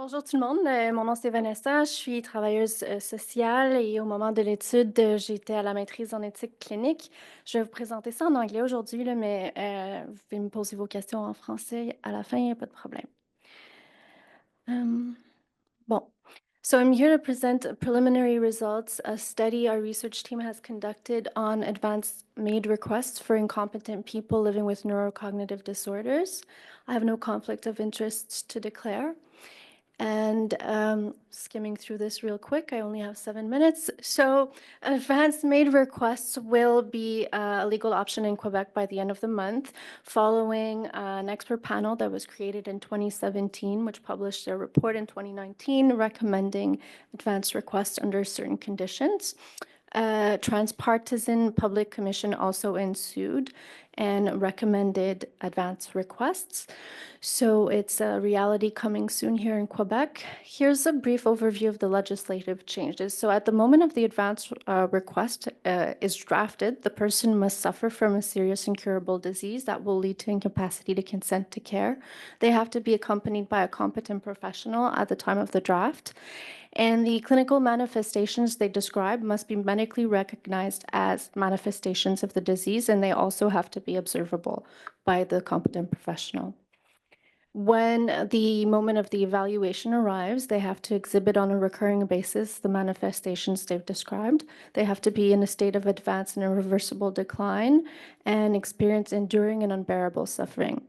Bonjour tout le monde, mon nom c'est Vanessa, je suis travailleuse sociale et au moment de l'étude, j'étais à la maîtrise en éthique clinique. Je vais vous présenter ça en anglais aujourd'hui, là, mais vous pouvez me poser vos questions en français à la fin, il n'y a pas de problème. Um, bon, so I'm here to present preliminary results, a study our research team has conducted on advanced MAID requests for incompetent people living with neurocognitive disorders. I have no conflict of interest to declare. And skimming through this real quick, I only have 7 minutes. So advanced MAID requests will be a legal option in Quebec by the end of the month, following an expert panel that was created in 2017, which published a report in 2019 recommending advanced requests under certain conditions. A transpartisan public commission also ensued and recommended advance requests. So it's a reality coming soon here in Quebec. Here's a brief overview of the legislative changes. So at the moment of the advance request is drafted, the person must suffer from a serious incurable disease that will lead to incapacity to consent to care. They have to be accompanied by a competent professional at the time of the draft. And the clinical manifestations they describe must be medically recognized as manifestations of the disease, and they also have to be observable by the competent professional. When the moment of the evaluation arrives, they have to exhibit on a recurring basis the manifestations they've described. They have to be in a state of advanced and irreversible decline and experience enduring and unbearable suffering.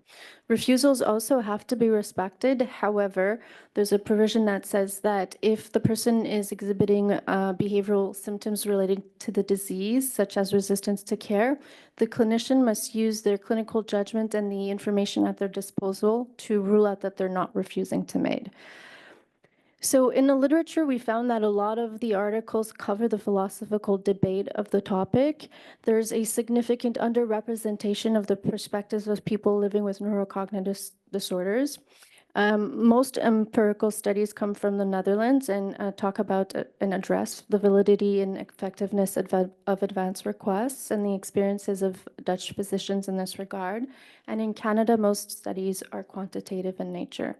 Refusals also have to be respected. However, there's a provision that says that if the person is exhibiting behavioral symptoms relating to the disease, such as resistance to care, the clinician must use their clinical judgment and the information at their disposal to rule out that they're not refusing to MAID. So in the literature, we found that a lot of the articles cover the philosophical debate of the topic. There's a significant underrepresentation of the perspectives of people living with neurocognitive disorders. Most empirical studies come from the Netherlands and talk about and address the validity and effectiveness of advance requests and the experiences of Dutch physicians in this regard. And in Canada, most studies are quantitative in nature.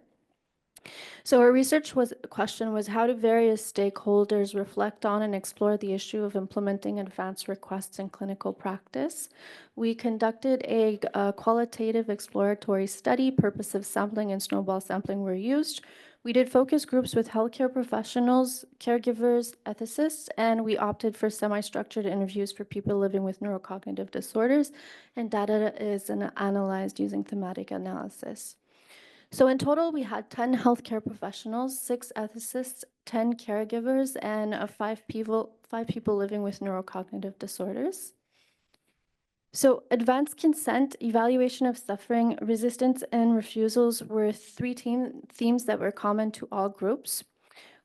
So our research question was how do various stakeholders reflect on and explore the issue of implementing advance requests in clinical practice. We conducted a qualitative exploratory study. Purposive sampling and snowball sampling were used. We did focus groups with healthcare professionals, caregivers, ethicists, and we opted for semi-structured interviews for people living with neurocognitive disorders, and data is analyzed using thematic analysis. So in total, we had 10 healthcare professionals, 6 ethicists, 10 caregivers, and 5 people living with neurocognitive disorders. So advanced consent, evaluation of suffering, resistance, and refusals were 3 themes that were common to all groups.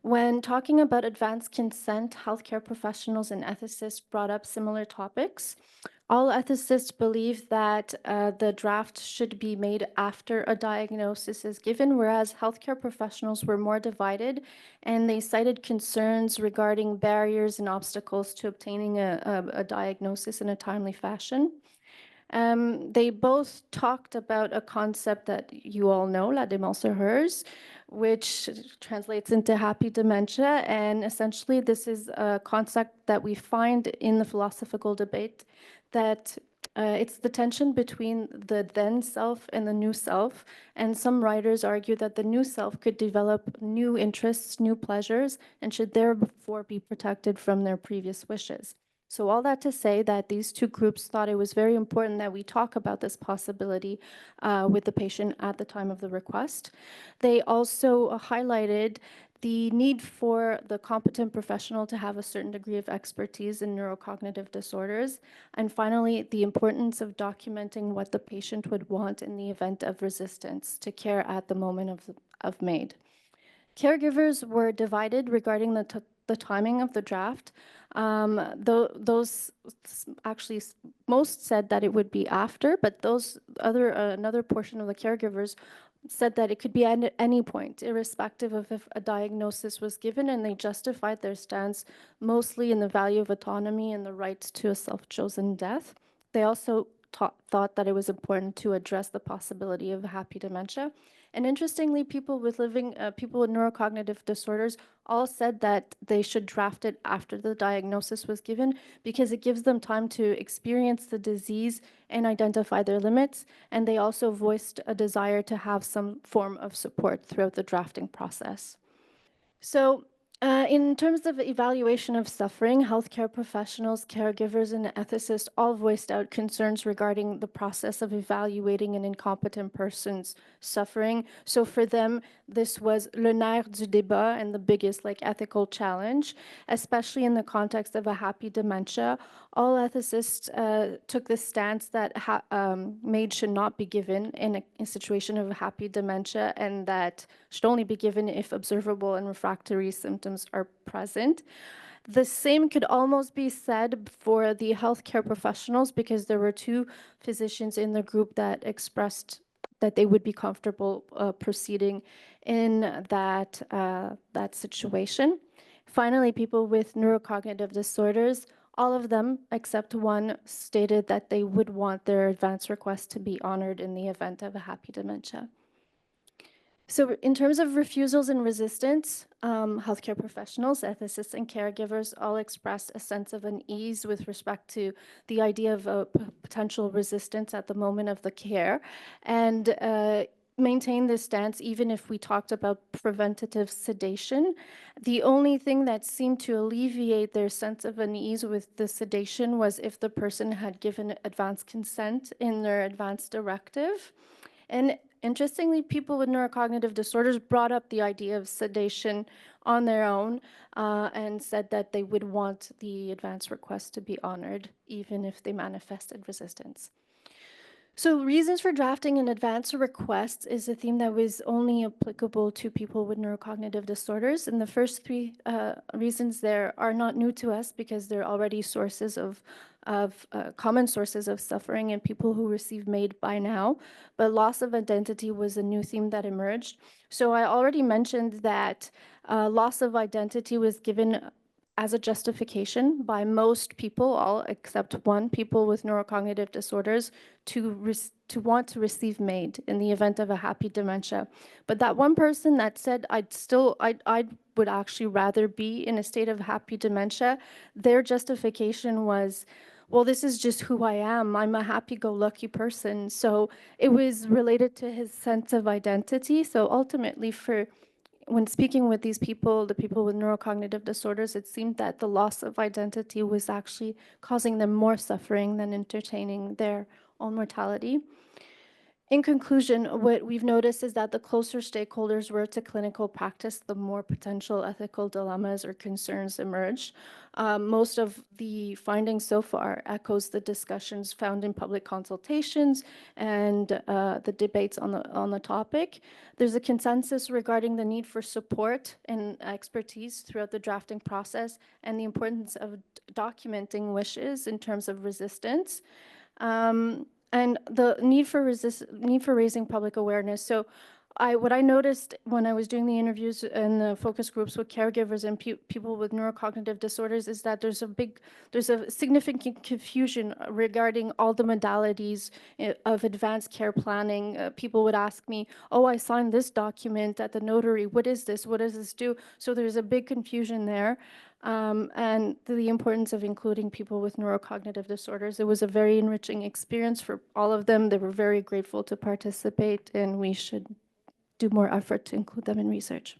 When talking about advanced consent, healthcare professionals and ethicists brought up similar topics. All ethicists believe that the draft should be made after a diagnosis is given, whereas healthcare professionals were more divided, and they cited concerns regarding barriers and obstacles to obtaining a diagnosis in a timely fashion. They both talked about a concept that you all know, la démence heureuse, which translates into happy dementia. And essentially, this is a concept that we find in the philosophical debate that it's the tension between the then self and the new self. And some writers argue that the new self could develop new interests, new pleasures, and should therefore be protected from their previous wishes. So all that to say that these two groups thought it was very important that we talk about this possibility with the patient at the time of the request. They also highlighted the need for the competent professional to have a certain degree of expertise in neurocognitive disorders. And finally, the importance of documenting what the patient would want in the event of resistance to care at the moment of MAID. Caregivers were divided regarding the timing of the draft. Those actually most said that it would be after, but another portion of the caregivers said that it could be at any point, irrespective of if a diagnosis was given, and they justified their stance mostly in the value of autonomy and the right to a self-chosen death. They also thought that it was important to address the possibility of happy dementia. And interestingly, people with neurocognitive disorders all said that they should draft it after the diagnosis was given because it gives them time to experience the disease and identify their limits. And they also voiced a desire to have some form of support throughout the drafting process. So in terms of evaluation of suffering, healthcare professionals, caregivers, and ethicists all voiced out concerns regarding the process of evaluating an incompetent person's suffering. So for them, this was le nerf du débat and the biggest ethical challenge, especially in the context of a happy dementia. All ethicists took the stance that MAID should not be given in a situation of happy dementia, and that should only be given if observable and refractory symptoms are present. The same could almost be said for the healthcare professionals, because there were 2 physicians in the group that expressed that they would be comfortable proceeding in that situation. Finally, people with neurocognitive disorders, all of them except one stated that they would want their advance request to be honored in the event of a happy dementia. So in terms of refusals and resistance, healthcare professionals, ethicists, and caregivers all expressed a sense of unease with respect to the idea of a potential resistance at the moment of the care, and maintain this stance even if we talked about preventative sedation. The only thing that seemed to alleviate their sense of unease with the sedation was if the person had given advance consent in their advance directive. And interestingly, people with neurocognitive disorders brought up the idea of sedation on their own and said that they would want the advance request to be honored, even if they manifested resistance. So reasons for drafting an advance request is a theme that was only applicable to people with neurocognitive disorders. And the first 3 reasons there are not new to us because they're already sources of common sources of suffering in people who receive MAID by now. But loss of identity was a new theme that emerged. So I already mentioned that loss of identity was given as a justification by most people, all except one, people with neurocognitive disorders, to want to receive MAID in the event of a happy dementia. But that one person that said, I would actually rather be in a state of happy dementia, their justification was, well, this is just who I am. I'm a happy-go-lucky person. So it was related to his sense of identity. So ultimately, when speaking with these people, the people with neurocognitive disorders, it seemed that the loss of identity was actually causing them more suffering than entertaining their own mortality. In conclusion, what we've noticed is that the closer stakeholders were to clinical practice, the more potential ethical dilemmas or concerns emerged. Most of the findings so far echoes the discussions found in public consultations and the debates on the topic. There's a consensus regarding the need for support and expertise throughout the drafting process and the importance of documenting wishes in terms of resistance. And the need for raising public awareness. So what I noticed when I was doing the interviews and the focus groups with caregivers and people with neurocognitive disorders is that there's a significant confusion regarding all the modalities of advanced care planning. People would ask me, oh, I signed this document at the notary. What is this? What does this do? So there's a big confusion there. And the importance of including people with neurocognitive disorders. It was a very enriching experience for all of them. They were very grateful to participate, and we should do more effort to include them in research.